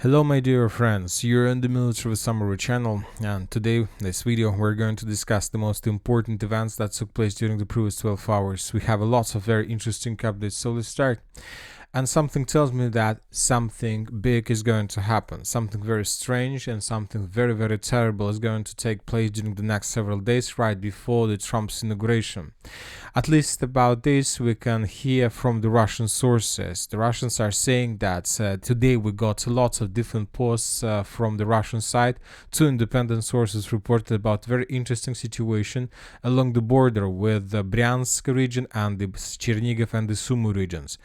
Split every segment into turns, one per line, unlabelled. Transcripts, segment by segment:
Hello my dear friends, you're in the Military Summary channel, and today, in this video, we're going to discuss the most important events that took place during the previous 12 hours. We have a lot of very interesting updates, so let's start. And something tells me that something big is going to happen, something very strange and something very terrible is going to take place during the next several days right before the Trump's inauguration. At least about this we can hear from the Russian sources. The Russians are saying that today we got lots of different posts from the Russian side. Two independent sources reported about very interesting situation along the border with the Bryansk region and the Chernihiv and the Sumy regions.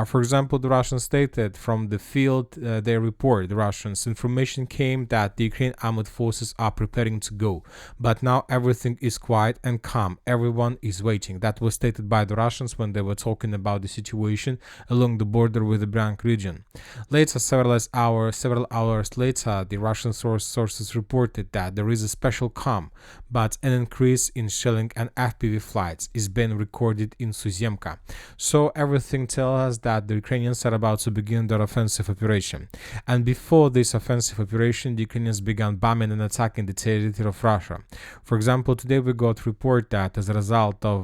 For example, the Russians stated from the field, they report, the Russians, information came that the Ukrainian armed forces are preparing to go, but now everything is quiet and calm. Everyone is waiting. That was stated by the Russians when they were talking about the situation along the border with the Bryansk region. Later, several hours later, the Russian sources reported that there is a special calm, but an increase in shelling and FPV flights is being recorded in Suzemka. So everything tells us that the Ukrainians are about to begin their offensive operation. And before this offensive operation, the Ukrainians began bombing and attacking the territory of Russia. For example, today we got report that as a result of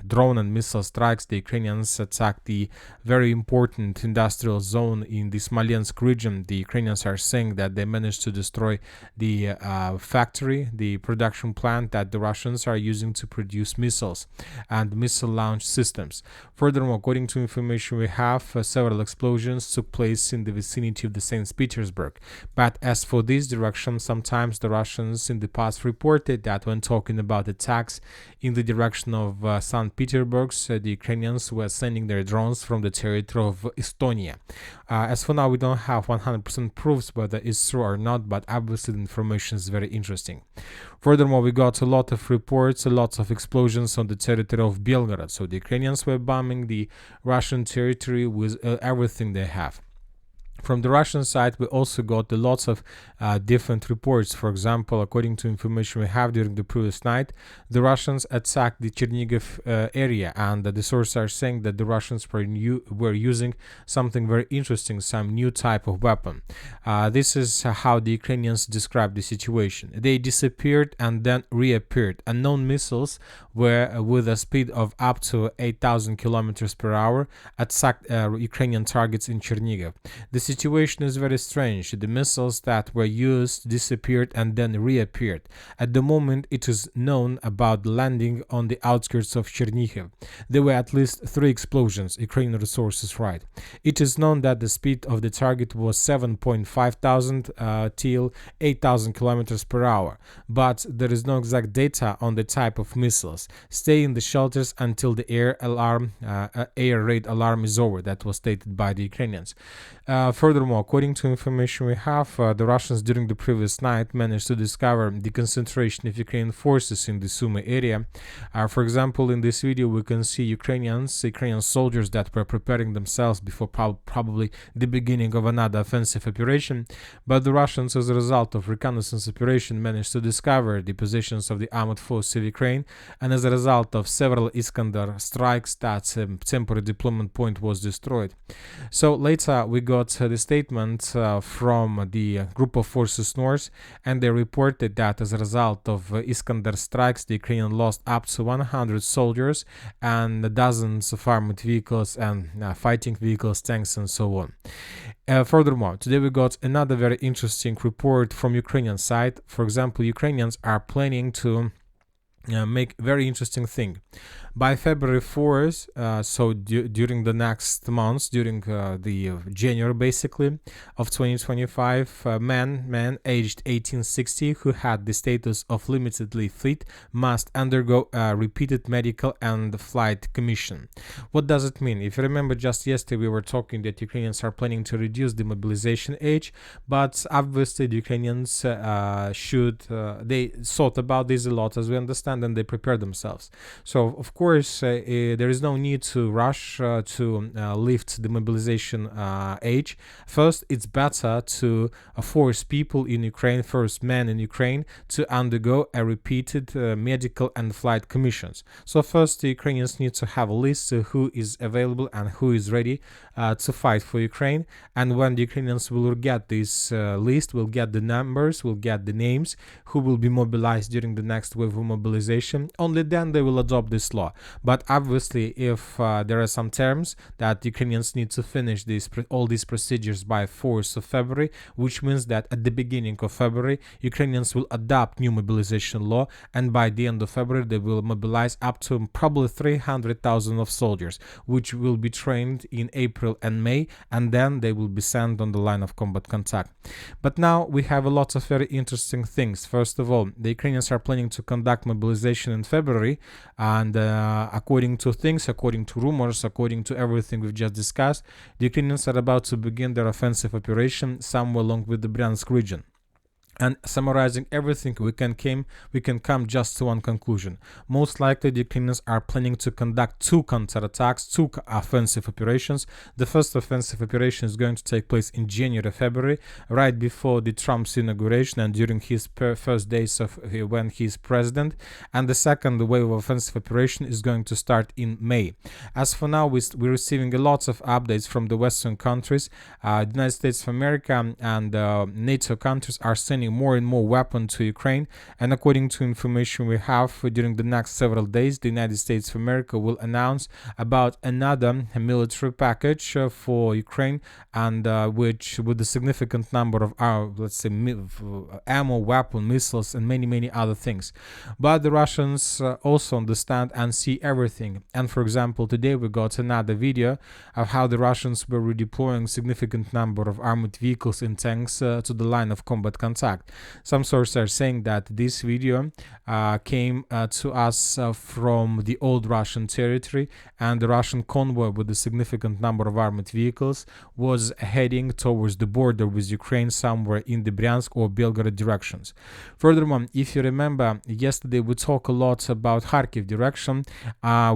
drone and missile strikes, the Ukrainians attacked the very important industrial zone in the Smolensk region. The Ukrainians are saying that they managed to destroy the factory, the production plant that the Russians are using to produce missiles and missile launch systems. Furthermore, according to information we have, several explosions took place in the vicinity of the St. Petersburg. But as for this direction, sometimes the Russians in the past reported that when talking about attacks in the direction of St. Petersburg, the Ukrainians were sending their drones from the territory of Estonia. As for now, we don't have 100% proofs whether it's true or not, but obviously the information is very interesting. Furthermore, we got a lot of reports, a lot of explosions on the territory of Belgorod. So the Ukrainians were bombing the Russian territory with everything they have. From the Russian side, we also got lots of different reports. For example, according to information we have during the previous night, the Russians attacked the Chernihiv area, and the sources are saying that the Russians were using something very interesting, some new type of weapon. This is how the Ukrainians described the situation. They disappeared and then reappeared. Unknown missiles were with a speed of up to 8,000 kilometers per hour attacked Ukrainian targets in Chernihiv. The situation is very strange. The missiles that were used disappeared and then reappeared. At the moment, it is known about landing on the outskirts of Chernihiv. There were at least 3 explosions, Ukrainian resources write. It is known that the speed of the target was 7.5 thousand till 8,000 kilometers per hour, but there is no exact data on the type of missiles. Stay in the shelters until the air raid alarm is over. That was stated by the Ukrainians. Furthermore, according to information we have, the Russians during the previous night managed to discover the concentration of Ukrainian forces in the Sumy area. For example, in this video we can see Ukrainian soldiers that were preparing themselves before probably the beginning of another offensive operation, but the Russians, as a result of Reconnaissance operation, managed to discover the positions of the armed forces of Ukraine, and as a result of several Iskander strikes, that temporary deployment point was destroyed. So later we got the statement from the group of forces north, and they reported that as a result of Iskander strikes, the Ukrainian lost up to 100 soldiers and dozens of armored vehicles and fighting vehicles, tanks, and so on. Furthermore, today we got another very interesting report from Ukrainian side. For example, Ukrainians are planning to make very interesting thing. By February 4th, so during the next months, during the January basically of 2025, men aged 1860 who had the status of limited leave fleet must undergo a repeated medical and flight commission. What does it mean? If you remember, just yesterday we were talking that Ukrainians are planning to reduce the mobilization age, but obviously the Ukrainians they thought about this a lot, as we understand, and they prepare themselves. So of course, there is no need to rush to lift the mobilization age. First, it's better to force people in Ukraine, first men in Ukraine, to undergo a repeated medical and flight commissions. So first, the Ukrainians need to have a list of who is available and who is ready to fight for Ukraine. And when the Ukrainians will get this list, will get the numbers, will get the names, who will be mobilized during the next wave of mobilization, only then they will adopt this law. But obviously, if there are some terms that Ukrainians need to finish all these procedures by 4th of February, which means that at the beginning of February, Ukrainians will adopt new mobilization law, and by the end of February, they will mobilize up to probably 300,000 of soldiers, which will be trained in April and May, and then they will be sent on the line of combat contact. But now we have a lot of very interesting things. First of all, the Ukrainians are planning to conduct mobilization in February, and according to rumors, according to everything we've just discussed, the Ukrainians are about to begin their offensive operation somewhere along with the Bryansk region. And summarizing everything, we can come just to one conclusion. Most likely, the Ukrainians are planning to conduct two counterattacks, two offensive operations. The first offensive operation is going to take place in January, February, right before the Trump's inauguration and during his first days of when he is president. And the second wave of offensive operation is going to start in May. As for now, we're receiving a lot of updates from the Western countries. The United States of America and NATO countries are sending more and more weapons to Ukraine, and according to information we have, during the next several days, the United States of America will announce about another military package for Ukraine, and which with a significant number of ammo, weapon, missiles, and many other things. But the Russians also understand and see everything. And for example, today we got another video of how the Russians were redeploying significant number of armored vehicles and tanks to the line of combat contact. Some sources are saying that this video came to us from the old Russian territory, and the Russian convoy with a significant number of armored vehicles was heading towards the border with Ukraine, somewhere in the Bryansk or Belgorod directions. Furthermore, if you remember, yesterday we talked a lot about Kharkiv direction. I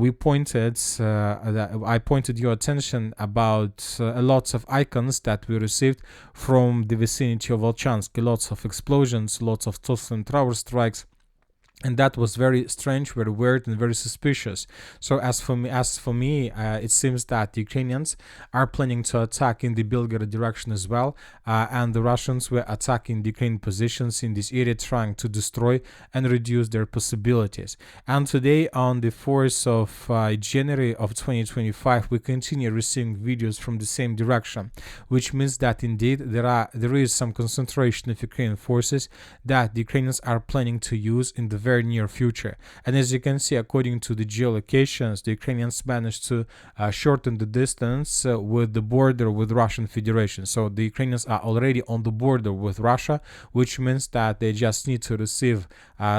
pointed your attention about a lot of icons that we received from the vicinity of Volchansk, lots of explosions, lots of total and tower strikes. And that was very strange, very weird, and very suspicious. So as for me, it seems that the Ukrainians are planning to attack in the Belgorod direction as well, and the Russians were attacking the Ukrainian positions in this area, trying to destroy and reduce their possibilities. And today, on the 4th of January of 2025, we continue receiving videos from the same direction, which means that indeed there is some concentration of Ukrainian forces that the Ukrainians are planning to use in the very near future. And as you can see, according to the geolocations, the Ukrainians managed to shorten the distance with the border with Russian Federation. So the Ukrainians are already on the border with Russia, which means that they just need to receive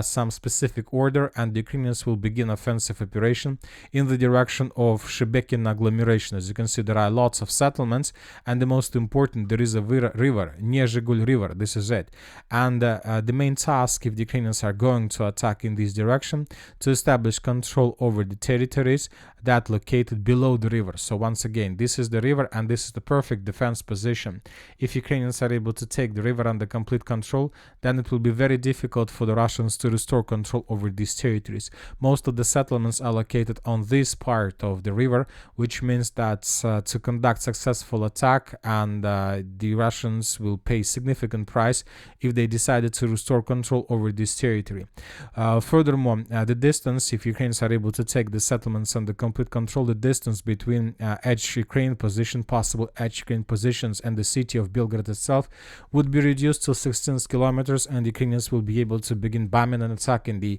some specific order, and the Ukrainians will begin offensive operation in the direction of Shebekin agglomeration. As you can see, there are lots of settlements, and the most important, there is a river, Nezhigul River. This is it. And the main task, if the Ukrainians are going to attack in this direction, to establish control over the territories that located below the river. So once again, this is the river, and this is the perfect defense position. If Ukrainians are able to take the river under complete control, then it will be very difficult for the Russians to restore control over these territories. Most of the settlements are located on this part of the river, which means that to conduct successful attack, and the Russians will pay significant price if they decided to restore control over this territory. Furthermore, the distance, if Ukrainians are able to take the settlements under complete control, the distance between possible edge Ukraine positions and the city of Belgorod itself would be reduced to 16 kilometers, and Ukrainians will be able to begin bombing and attacking the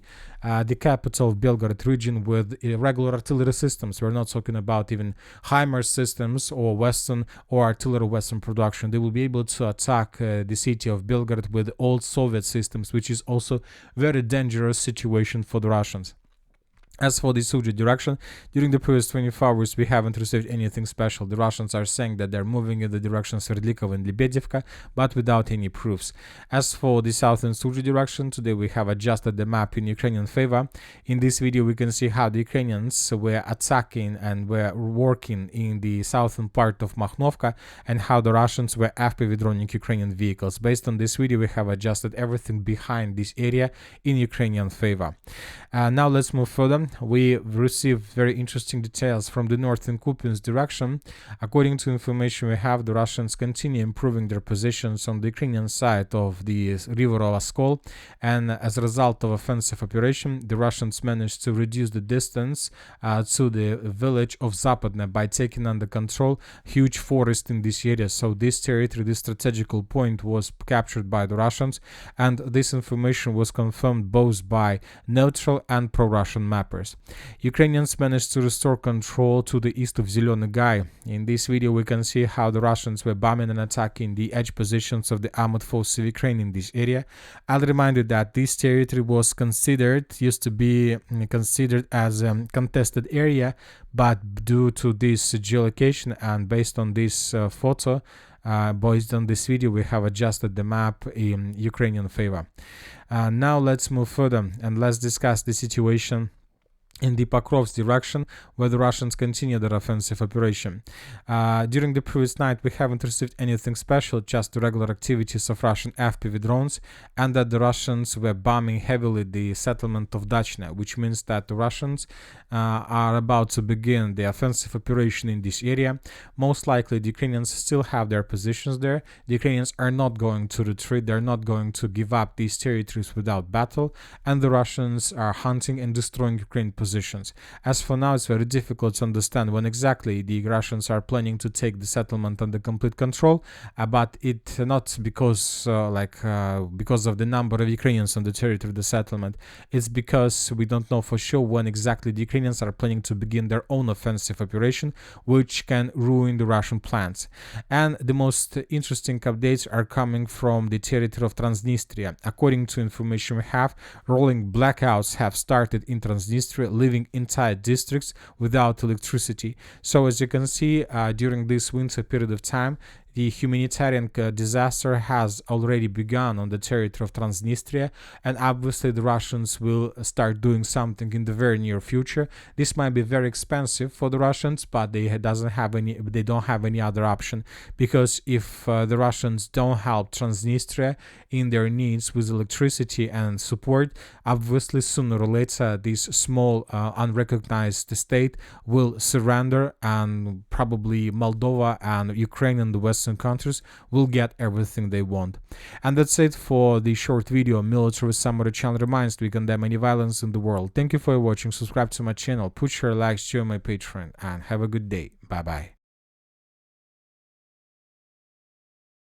capital of Belgorod region with regular artillery systems. We're not talking about even HIMARS systems or Western or artillery Western production. They will be able to attack the city of Belgorod with old Soviet systems, which is also very dangerous situation for the Russians. As for the Suji direction, during the previous 24 hours, we haven't received anything special. The Russians are saying that they're moving in the direction Sverdlikov and Lebedevka, but without any proofs. As for the southern Suji direction, today we have adjusted the map in Ukrainian favor. In this video, we can see how the Ukrainians were attacking and were working in the southern part of Makhnovka, and how the Russians were FPV droning Ukrainian vehicles. Based on this video, we have adjusted everything behind this area in Ukrainian favor. Now let's move further. We received very interesting details from the northern Kupyansk direction. According to information we have, the Russians continue improving their positions on the Ukrainian side of the river Oskol, and as a result of offensive operation, the Russians managed to reduce the distance to the village of Zapadne by taking under control huge forest in this area. So this territory, this strategical point, was captured by the Russians, and this information was confirmed both by neutral and pro-Russian mappers. Ukrainians managed to restore control to the east of Zeleny Gai. In this video, we can see how the Russians were bombing and attacking the edge positions of the armored forces of Ukraine in this area. I'll remind you that this territory used to be considered as a contested area, but due to this geolocation and based on this photo, based on this video, we have adjusted the map in Ukrainian favor. Now let's move further and let's discuss the situation in the Pokrovsk direction, where the Russians continue their offensive operation. During the previous night, we haven't received anything special, just the regular activities of Russian FPV drones, and that the Russians were bombing heavily the settlement of Dachna, which means that the Russians are about to begin the offensive operation in this area. Most likely, the Ukrainians still have their positions there. The Ukrainians are not going to retreat. They're not going to give up these territories without battle, and the Russians are hunting and destroying Ukraine positions. As for now, it's very difficult to understand when exactly the Russians are planning to take the settlement under complete control, but it not because because of the number of Ukrainians on the territory of the settlement. It's because we don't know for sure when exactly the Ukrainians are planning to begin their own offensive operation, which can ruin the Russian plans. And the most interesting updates are coming from the territory of Transnistria. According to information we have, rolling blackouts have started in Transnistria, leaving entire districts without electricity. So as you can see, during this winter period of time, the humanitarian disaster has already begun on the territory of Transnistria, and obviously the Russians will start doing something in the very near future. This might be very expensive for the Russians, but they don't have any other option, because if the Russians don't help Transnistria in their needs with electricity and support, obviously sooner or later this small unrecognized state will surrender, and probably Moldova and Ukraine and the Western countries will get everything they want. And that's it for the short video. Military Summary channel reminds we condemn any violence in the world. Thank you for watching. Subscribe to my channel, put your likes, join my Patreon, and have a good day. Bye bye.